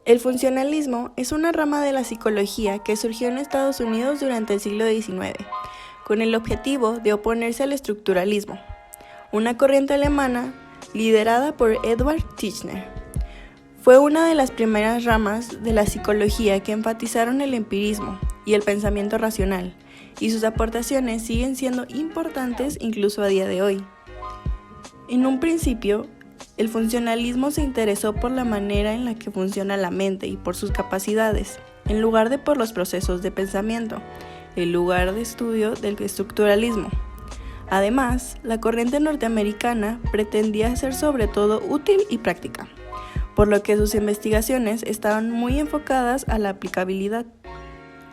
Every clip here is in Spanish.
El funcionalismo es una rama de la psicología que surgió en Estados Unidos durante el siglo XIX, con el objetivo de oponerse al estructuralismo, una corriente alemana liderada por Edward Titchener. Fue una de las primeras ramas de la psicología que enfatizaron el empirismo y el pensamiento racional, y sus aportaciones siguen siendo importantes incluso a día de hoy. En un principio, el funcionalismo se interesó por la manera en la que funciona la mente y por sus capacidades, en lugar de por los procesos de pensamiento, el lugar de estudio del estructuralismo. Además, la corriente norteamericana pretendía ser sobre todo útil y práctica, por lo que sus investigaciones estaban muy enfocadas a la aplicabilidad.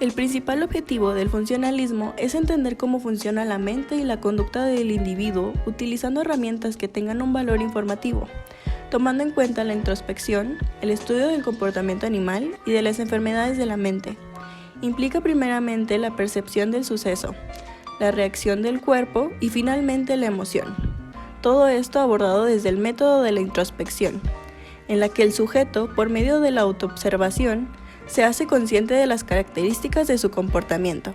El principal objetivo del funcionalismo es entender cómo funciona la mente y la conducta del individuo utilizando herramientas que tengan un valor informativo, tomando en cuenta la introspección, el estudio del comportamiento animal y de las enfermedades de la mente. Implica primeramente la percepción del suceso, la reacción del cuerpo y finalmente la emoción. Todo esto abordado desde el método de la introspección, en la que el sujeto, por medio de la autoobservación, se hace consciente de las características de su comportamiento.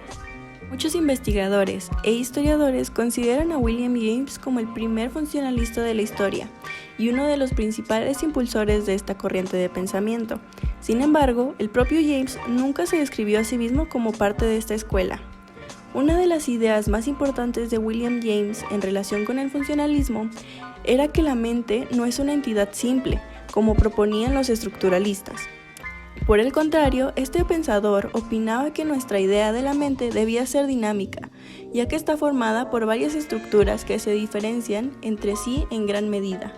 Muchos investigadores e historiadores consideran a William James como el primer funcionalista de la historia y uno de los principales impulsores de esta corriente de pensamiento. Sin embargo, el propio James nunca se describió a sí mismo como parte de esta escuela. Una de las ideas más importantes de William James en relación con el funcionalismo era que la mente no es una entidad simple, como proponían los estructuralistas. Por el contrario, este pensador opinaba que nuestra idea de la mente debía ser dinámica, ya que está formada por varias estructuras que se diferencian entre sí en gran medida.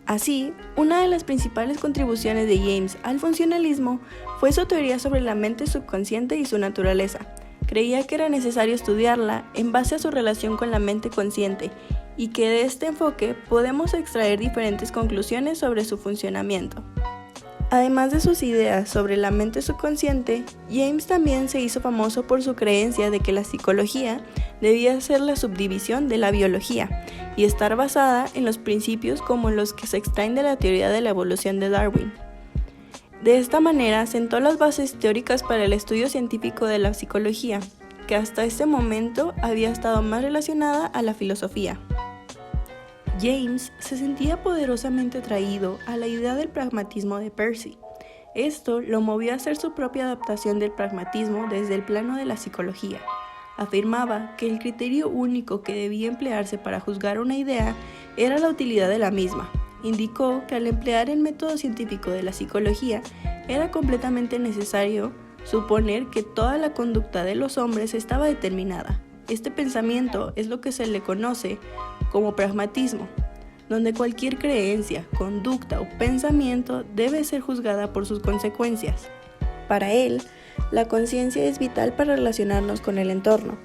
Así, una de las principales contribuciones de James al funcionalismo fue su teoría sobre la mente subconsciente y su naturaleza. Creía que era necesario estudiarla en base a su relación con la mente consciente y que de este enfoque podemos extraer diferentes conclusiones sobre su funcionamiento. Además de sus ideas sobre la mente subconsciente, James también se hizo famoso por su creencia de que la psicología debía ser la subdivisión de la biología y estar basada en los principios como los que se extraen de la teoría de la evolución de Darwin. De esta manera sentó las bases teóricas para el estudio científico de la psicología, que hasta ese momento había estado más relacionada a la filosofía. James se sentía poderosamente atraído a la idea del pragmatismo de Peirce. Esto lo movió a hacer su propia adaptación del pragmatismo desde el plano de la psicología. Afirmaba que el criterio único que debía emplearse para juzgar una idea era la utilidad de la misma. Indicó que al emplear el método científico de la psicología era completamente necesario suponer que toda la conducta de los hombres estaba determinada. Este pensamiento es lo que se le conoce como pragmatismo, donde cualquier creencia, conducta o pensamiento debe ser juzgada por sus consecuencias. Para él, la conciencia es vital para relacionarnos con el entorno.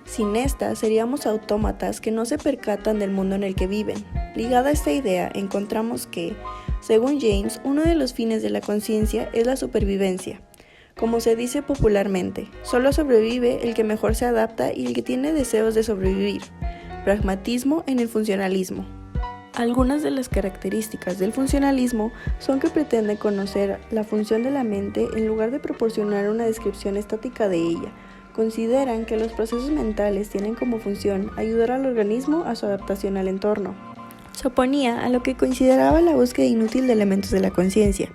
Sin esta, seríamos autómatas que no se percatan del mundo en el que viven. Ligada a esta idea, encontramos que, según James, uno de los fines de la conciencia es la supervivencia. Como se dice popularmente, solo sobrevive el que mejor se adapta y el que tiene deseos de sobrevivir. Pragmatismo en el funcionalismo. Algunas de las características del funcionalismo son que pretende conocer la función de la mente en lugar de proporcionar una descripción estática de ella. Consideran que los procesos mentales tienen como función ayudar al organismo a su adaptación al entorno. Se oponía a lo que consideraba la búsqueda inútil de elementos de la conciencia.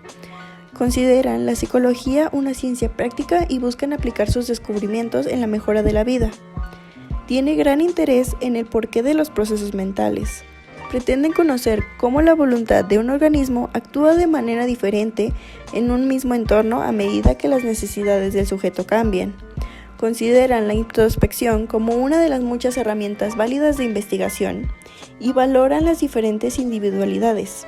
Consideran la psicología una ciencia práctica y buscan aplicar sus descubrimientos en la mejora de la vida. Tiene gran interés en el porqué de los procesos mentales. Pretenden conocer cómo la voluntad de un organismo actúa de manera diferente en un mismo entorno a medida que las necesidades del sujeto cambian. Consideran la introspección como una de las muchas herramientas válidas de investigación y valoran las diferentes individualidades.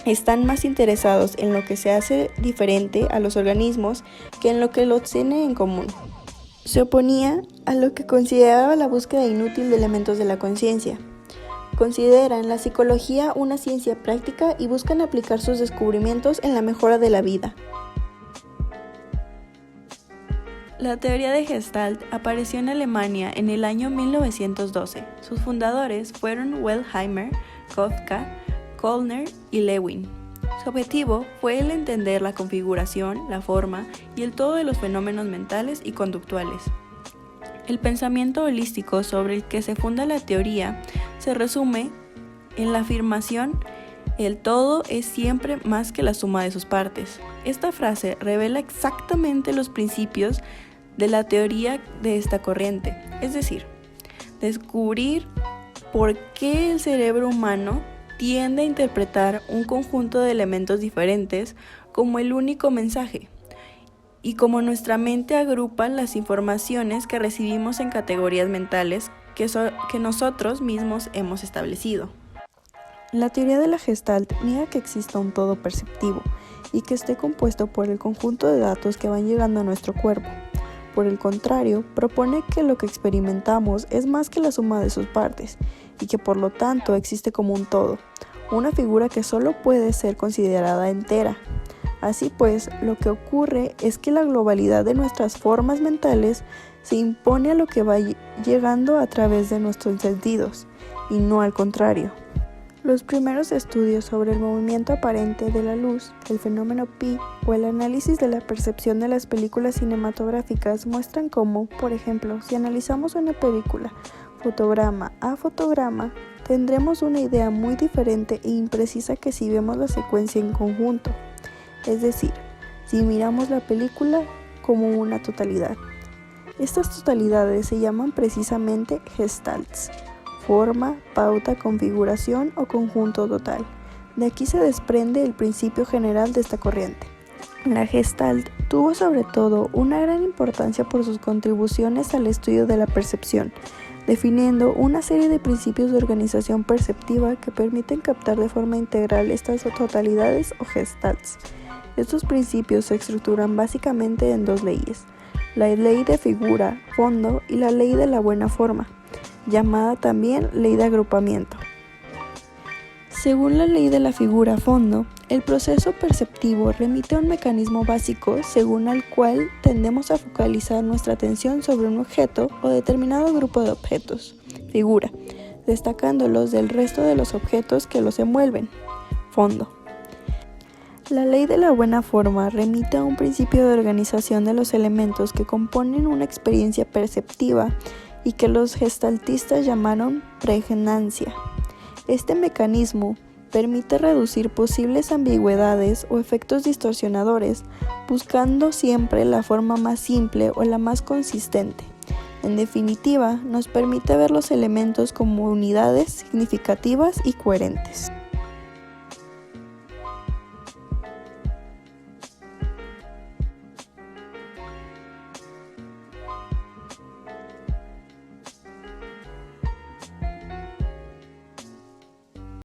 Están más interesados en lo que se hace diferente a los organismos que en lo que los tiene en común. Se oponía a lo que consideraba la búsqueda inútil de elementos de la conciencia. Consideran la psicología una ciencia práctica y buscan aplicar sus descubrimientos en la mejora de la vida. La teoría de Gestalt apareció en Alemania en el año 1912. Sus fundadores fueron Wertheimer, Kafka, Kollner y Lewin. Su objetivo fue el entender la configuración, la forma y el todo de los fenómenos mentales y conductuales. El pensamiento holístico sobre el que se funda la teoría se resume en la afirmación: el todo es siempre más que la suma de sus partes. Esta frase revela exactamente los principios de la teoría de esta corriente, es decir, descubrir por qué el cerebro humano tiende a interpretar un conjunto de elementos diferentes como el único mensaje, y cómo nuestra mente agrupa las informaciones que recibimos en categorías mentales que nosotros mismos hemos establecido. La teoría de la Gestalt niega que exista un todo perceptivo y que esté compuesto por el conjunto de datos que van llegando a nuestro cuerpo. Por el contrario, propone que lo que experimentamos es más que la suma de sus partes y que por lo tanto existe como un todo, una figura que solo puede ser considerada entera. Así pues, lo que ocurre es que la globalidad de nuestras formas mentales se impone a lo que va llegando a través de nuestros sentidos, y no al contrario. Los primeros estudios sobre el movimiento aparente de la luz, el fenómeno Pi o el análisis de la percepción de las películas cinematográficas muestran cómo, por ejemplo, si analizamos una película fotograma a fotograma, tendremos una idea muy diferente e imprecisa que si vemos la secuencia en conjunto. Es decir, si miramos la película como una totalidad. Estas totalidades se llaman precisamente gestalts: forma, pauta, configuración o conjunto total. De aquí se desprende el principio general de esta corriente. La Gestalt tuvo sobre todo una gran importancia por sus contribuciones al estudio de la percepción, definiendo una serie de principios de organización perceptiva que permiten captar de forma integral estas totalidades o gestalts. Estos principios se estructuran básicamente en dos leyes: la ley de figura, fondo, y la ley de la buena forma, llamada también ley de agrupamiento. Según la ley de la figura fondo, el proceso perceptivo remite a un mecanismo básico según el cual tendemos a focalizar nuestra atención sobre un objeto o determinado grupo de objetos, figura, destacándolos del resto de los objetos que los envuelven, fondo. La ley de la buena forma remite a un principio de organización de los elementos que componen una experiencia perceptiva y que los gestaltistas llamaron pregnancia. Este mecanismo permite reducir posibles ambigüedades o efectos distorsionadores, buscando siempre la forma más simple o la más consistente. En definitiva, nos permite ver los elementos como unidades significativas y coherentes.